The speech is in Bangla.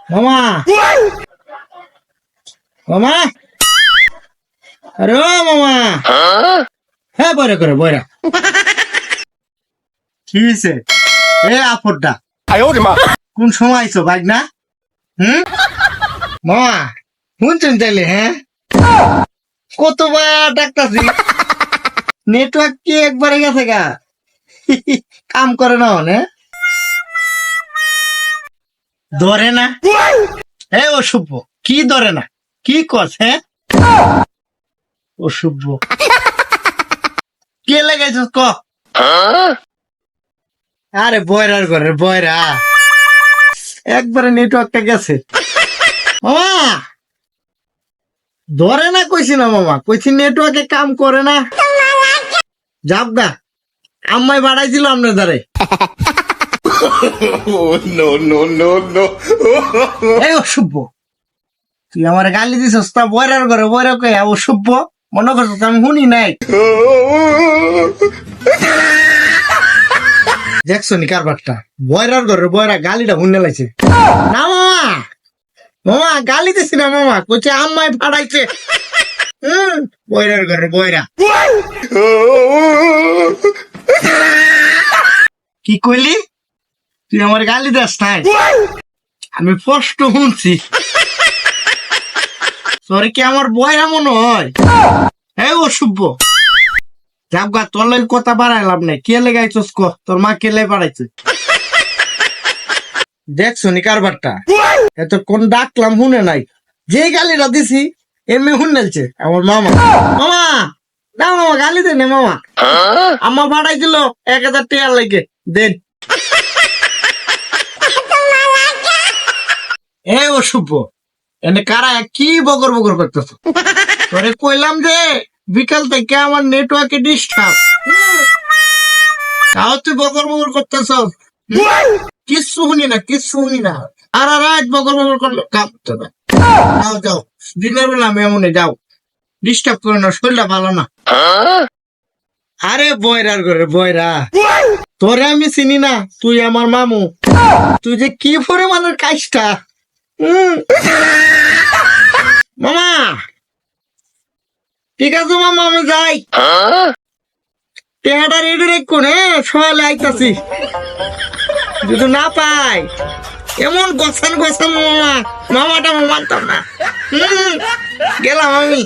মামা মামা আরে ও মামা হ্যাঁ বয়রা করে বয়রা কি হয়েছে এ আপদটা কোন সময় আইছো বাইক না মামা শুনছেন তাইলে হ্যাঁ কতবার ডাক্তারছি নেটওয়ার্ক কি একবারে গেছে গা কাম করে না হ্যাঁ ধরে না এ অসভ্য কি ধরে না কি কস হ্যাঁ অসভ্য কে লাগাইছিস ক আরে বয়রার ঘরে বয়রা একবারে নেটওয়ার্কটা গেছে মামা ধরে না কইছি না মামা কইছি নেটওয়ার্কে কাম করে না যাব গা আম্মাই বাড়াইছিল আপনার দ্বারে এই অসভ্য তুই আমার গালি দিছস তা বয়রার ঘরে বয়রা কে অসভ্য মনে করছিস আমি শুনি নাই দেখছো নি কারবারটা বয়রার ঘরে বয়রা গালিটা শুনে লাইছে না মামা মামা গালি দিছি না মামা কইছে আম্মাই ফাড়াইছে বয়রার ঘরে বয়রা কি কইলি তুই আমার গালি দাস নাই আমি স্পষ্ট শুনছি সরি কি আমার বয়রা মনে হয় এই অসভ্য যাবগা তোর লাগে কথা বাড়াইলাম নাই কে লেগাইছস ক তোর মা কে লে বাড়াইছে দেখছো নি কারবারটা এত কোন ডাকলাম শুনে নাই যে গালিটা দিছি এমনি শুনেলছে আমার মামা মামা না মামা গালি দেন মামা আম্মা ভাড়াই দিল 1000 টাকা লাগে দেন এ অসভ্য এনে কারা কি বগর বগর করতেছ তোরে কইলাম যে বিকাল থেকে আমার নেটওয়ার্কে ডিস্টার্ব তাও তুই বগর বগর করতেছ কিচ্ছু শুনি না আর রাত বগর বগর করলো কাঁপতে না যাও যাও দিনের বেলা মেমনে যাও ডিস্টার্ব করে না শরীরটা ভালো না আরে বয়রার ঘরে বয়রা তোরে আমি চিনি না তুই আমার মামু তুই যে কি পরিমাণের কাজটা মামা ঠিক আছে মামা আমি যাই টেহাটা রেডি রেখো হ্যাঁ সকালে আইতাছি যদি না পাই এমন গোছান মামা মামাটা মানতাম না গেলাম আমি